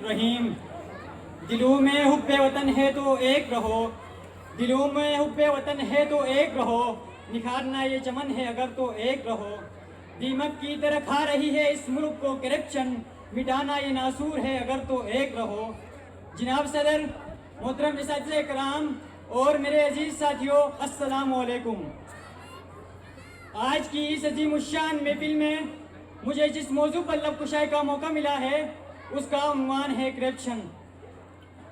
रहीम। दिलों में हुब्बे वतन है तो एक रहो, दिलों में हुब्बे वतन है तो एक रहो, निखारना ये चमन है अगर तो एक रहो। दीमक की तरह खा रही है इस मुल्क को करप्शन, मिटाना ये नासूर है अगर तो एक रहो। जनाब सदर, मोहतरम इस्सातिज़े कराम और मेरे अजीज साथियों, अस्सलाम वालेकुम। आज की इस अजीमुश्शान महफिल में मुझे जिस मौजू पर लब कुशाई का मौका मिला है उसका उन्वान है करप्शन।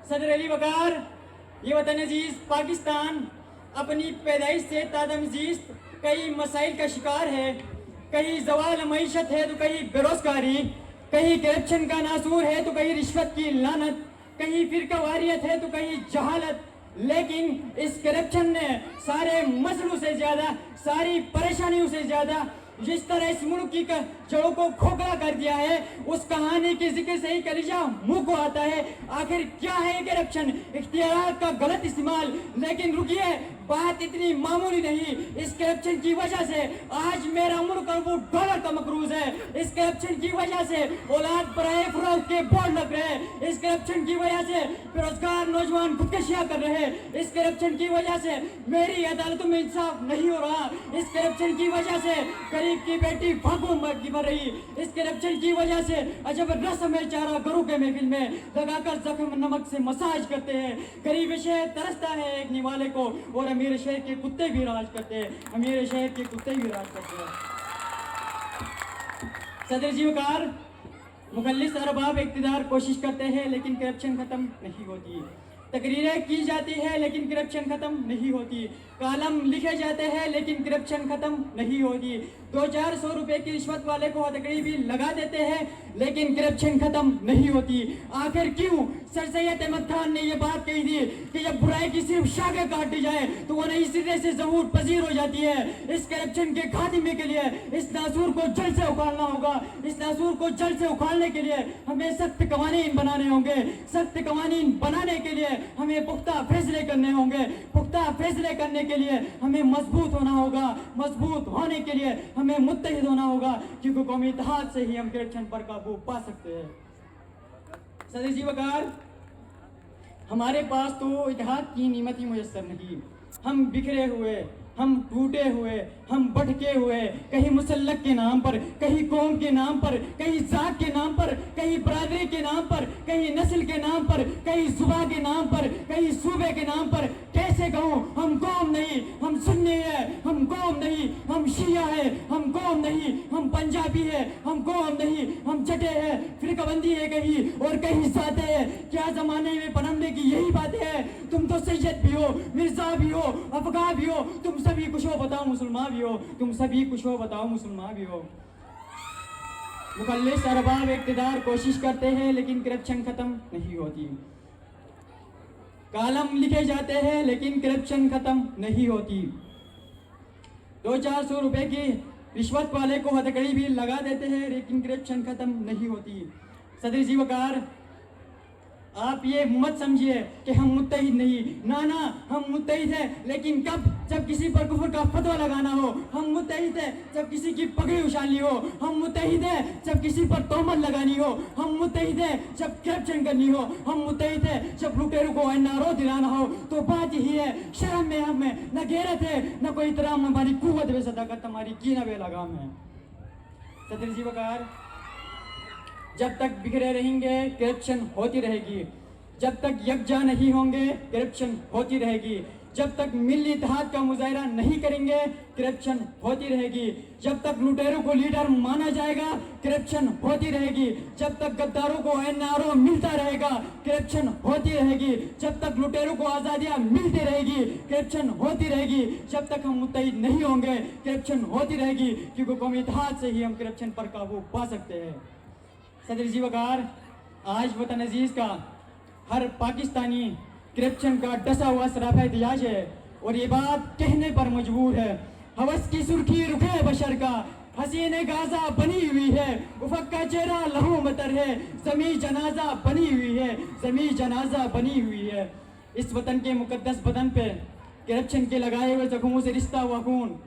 सदर अली वकार, ये वतन अजीज पाकिस्तान अपनी पैदाइश से तादमजीज कई मसाइल का शिकार है। कहीं ज़वाल मईशत है तो कहीं बेरोजगारी, कहीं करप्शन का नासूर है तो कहीं रिश्वत की लानत, कहीं फिरका वारियत है तो कहीं जहालत। लेकिन इस करप्शन ने सारे मसलों से ज़्यादा, सारी परेशानियों से ज़्यादा जिस तरह इस मुल्क की जड़ों को खोखला कर दिया है, उस कहानी के जिक्र से ही कलिजा मुंह को आता है। आखिर क्या है करप्शन? इख्तियारात का गलत इस्तेमाल। लेकिन रुकिए, बात इतनी मामूली नहीं। इस करप्शन की वजह से आज मेरा मुल्क और वो डॉलर का मकरूज है। इस करप्शन की वजह से औलाद बराए फरोख्त के बोर्ड लग रहे हैं। इस करप्शन की वजह से बेरोजगार नौजवान खुदकशियां कर रहे हैं। इस करप्शन की वजह से मेरी अदालतों में इंसाफ नहीं हो रहा। इस करप्शन की वजह से गरीब की बेटी फांकों की मर रही। इस करप्शन की वजह से अजब रस्म है चारा घरों के महफिल में लगाकर जख्म नमक से मसाज करते हैं। गरीब शहर तरसता है एक निवाले को और अमीर शहर के कुत्ते भी राज करते हैं। अमीर शहर के कुत्ते भी राज करते हैं। सदर जी वकार, मुखल्लिस अरबाब इक़्तिदार कोशिश करते हैं लेकिन करप्शन खत्म नहीं होती। तकरीरें की जाती है लेकिन करप्शन खत्म नहीं होती। कालम लिखे जाते हैं लेकिन करप्शन खत्म नहीं होती। 200-400 रुपए की रिश्वत वाले को हथकड़ी भी लगा देते हैं लेकिन करप्शन खत्म नहीं होती। आखिर क्यों? सर सैयद अहमद खान ने ये बात कही थी कि जब बुराई की सिर्फ शाखें काटी जाए तो वो नई सिरे से ज़हूर पजीर हो जाती है। इस करप्शन के खात्मे के लिए इस नासूर को जड़ से उखाड़ना होगा। इस नासूर को जड़ से उखाड़ने के लिए हमें सख्त कवानीन बनाने होंगे। सख्त कवानीन बनाने के लिए हमें पुख्ता फैसले करने होंगे। पुख्ता फैसले करने के लिए हमें मजबूत होना होगा। मजबूत होने के लिए हमें मुत्तहिद होना होगा, क्योंकि कौमी इत्तेहाद से ही हम करप्शन पर काबू पा सकते हैं। सदर जी वकार, हमारे पास तो इत्तेहाद की नीमत ही मुयस्सर नहीं। हम बिखरे हुए, हम टूटे हुए, हम भटके हुए, कहीं मुसल्लक के नाम पर, कहीं कौम के नाम पर, कहीं जात के नाम पर, कहीं बरादरी के नाम पर, कहीं नस्ल के नाम पर, कहीं जुबा के नाम पर, कहीं सूबे के नाम पर। कैसे कहूँ? हम कौम नहीं, हम सुन्नी है। हम कौम नहीं, हम शिया है। हम कौम नहीं, हम पंजाबी है। हम कौम नहीं, हम जटे है। फिरकाबंदी है कहीं और कहीं साते है। क्या जमाने में पनपने की यही बातें है? तुम तो सैयद भी हो, मिर्जा भी हो, अफगा भी हो, तुम सभी कुछ हो बताओ मुसलमान भी हो। तुम सभी कुछ हो बताओ मुसलमान भी हो। मुखल्लिस अरबाब इक़्तिदार कोशिश करते हैं लेकिन करप्शन खत्म नहीं होती। कालम लिखे जाते हैं लेकिन करप्शन खत्म नहीं होती। 200-400 रुपए की रिश्वत वाले को हथकड़ी भी लगा देते हैं लेकिन करप्शन खत्म नहीं होती। सदर जी वकार, आप ये मत समझिए कि हम मुत्तहिद नहीं। ना ना, हम मुत्तहिद हैं, लेकिन कब? जब किसी पर कुफ्र का फतवा लगाना हो। हम मुत्तहिद हैं जब किसी की पगड़ी उछालनी हो। हम मुत्तहिद हैं जब किसी पर तोहमत लगानी हो। हम मुत्तहिद हैं जब करप्शन करनी हो। हम मुत्तहिद हैं जब लुटेरों को एनआरओ दिलाना हो। तो बात यही है, शर्म में हमें न गैरत है, न कोई इतराम, हमारी कुव्वत व सदाकत, हमारी कीना व लगाम है। सदर जी वकार, जब तक बिखरे रहेंगे करप्शन होती रहेगी। जब तक यकजा नहीं होंगे करप्शन होती रहेगी। जब तक मिली इत्तेहाद का मुजाहरा नहीं करेंगे करप्शन होती रहेगी। जब तक लुटेरों को लीडर माना जाएगा करप्शन होती रहेगी। जब तक गद्दारों को एनआरओ मिलता रहेगा करप्शन होती रहेगी। जब तक लुटेरों को आज़ादियाँ मिलती रहेगी करप्शन होती रहेगी। जब तक हम मुत्तहिद नहीं होंगे करप्शन होती रहेगी, क्योंकि कौमी इत्तेहाद से ही हम करप्शन पर काबू पा सकते हैं। सदर जी वकार, आज वतन अजीज का हर पाकिस्तानी करप्शन का डसा हुआ सराफा इतिहास है और ये बात कहने पर मजबूर है। हवस की सुर्खी रुखे बशर का, हसीने गाजा बनी हुई है, उफक का चेहरा लहू मतर है, जमी जनाजा बनी हुई है, जमी जनाजा बनी हुई है। इस वतन के मुकद्दस बदन पे करप्शन के लगाए हुए जख्मों से रिश्ता हुआ खून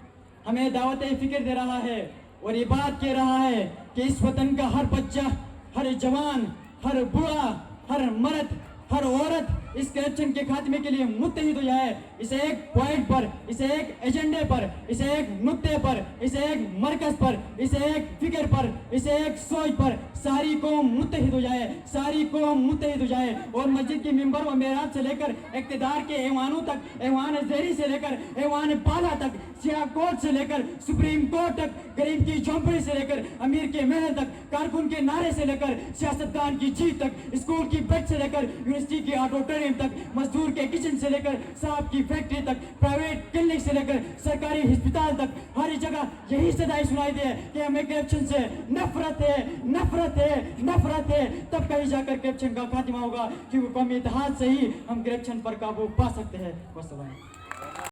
हमें दावत फिक्र दे रहा है और ये बात कह रहा है कि इस वतन का हर बच्चा, हर जवान, हर बूढ़ा, हर मर्द हर औरत इस करप्शन के खात्मे के लिए मुत्तहिद हो जाए। इसे एक पॉइंट पर, इसे एक एजेंडे पर, इसे एक नुक्ते पर, इसे एक मरकज पर, इसे एक फिक्र पर, इसे एक सोच पर सारी कौम मुत्तहिद हो जाए, सारी कौम मुत्तहिद हो जाए। और मस्जिद के मिंबर व मेराज से लेकर इक़्तिदार के ऐवानों तक, ऐवान ज़ेरी से लेकर ऐवान बाला तक, सियाह कोर्ट से लेकर सुप्रीम कोर्ट तक, गरीब की झोंपड़ी से लेकर अमीर के महल तक, कारकुन के नारे से लेकर सियासतदान की जीत तक, स्कूल की बेंच से लेकर यूनिवर्सिटी के ऑडिटोरियम तक, मजदूर के किचन से लेकर साहब की फैक्ट्री तक, प्राइवेट क्लिनिक से लेकर सरकारी अस्पताल तक, हर जगह यही सदाई सुनाई दे कि हमें करप्शन से नफरत है, नफरत है, नफरत है। तब कहीं जाकर करप्शन का खात्मा होगा, क्योंकि कौमी इत्तेहाद से ही हम करप्शन पर काबू पा सकते हैं। वस्सलाम।